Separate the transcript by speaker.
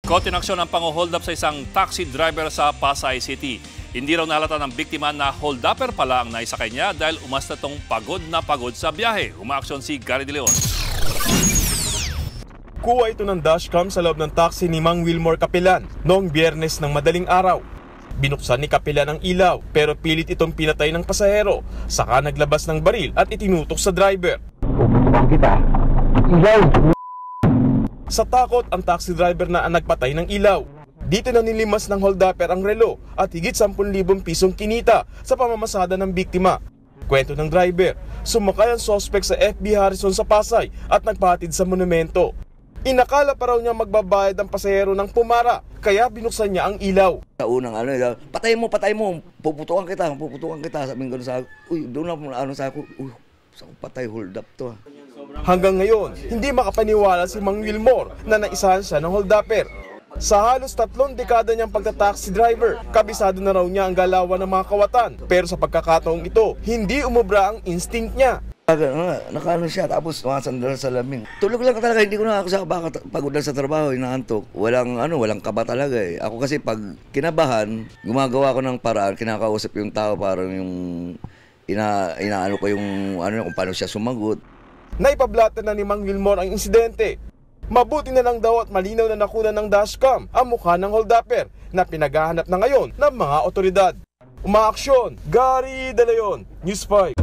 Speaker 1: Kotinaaksyon ang pang-hold up sa isang taxi driver sa Pasay City. Hindi raw nalata ng biktima na hold-upper pala ang naisakay niya dahil umasta tong pagod na pagod sa biyahe. Umaaksyon si Gary De Leon.
Speaker 2: Kuha ito ng dashcam sa loob ng taxi ni Mang Wilmore Capelan noong Biyernes ng madaling araw. Binuksan ni Capelan ang ilaw pero pilit itong pinatay ng pasahero. Saka naglabas ng baril at itinutok sa driver.
Speaker 3: Puputukan kita. Ilaw!
Speaker 2: Sa takot, ang taxi driver na ang nagpatay ng ilaw. Dito na nilimas ng hold-upper ang relo at higit 10,000 pisong kinita sa pamamasada ng biktima. Kwento ng driver, sumakay ang suspect sa FB Harrison sa Pasay at nagpahatid sa monumento. Inakala pa raw niya magbabayad ang pasahero ng pumara, kaya binuksan niya ang ilaw.
Speaker 4: Sa unang patay mo, puputukan kita. Sabi ko sa doon na sa ako, patay, hold up to.
Speaker 2: Hanggang ngayon, hindi makapaniwala si Mang Wilmore na naisahan siya ng hold-upper. Sa halos 3 dekada niyang pagta-taxi driver, kabisado na raw niya ang galawan ng mga kawatan. Pero sa pagkakataong ito, hindi umubra ang instinct niya.
Speaker 4: Nakaano siya, tapos sumasandal sa laming. Tulog lang talaga, hindi ko na ako pagod na sa trabaho, inaantok. Walang kaba talaga eh. Ako kasi pag kinabahan, gumagawa ko ng paraan, kinakausap yung tao, parang yung inaano ko yung kung paano siya sumagot.
Speaker 2: Naipablatan na ni Mang Wilmore ang insidente. Mabuti na lang daw at malinaw na nakuna ng dashcam ang mukha ng hold-upper na pinaghahanap na ngayon ng mga otoridad. Umaaksyon, Gary De Leon, News 5.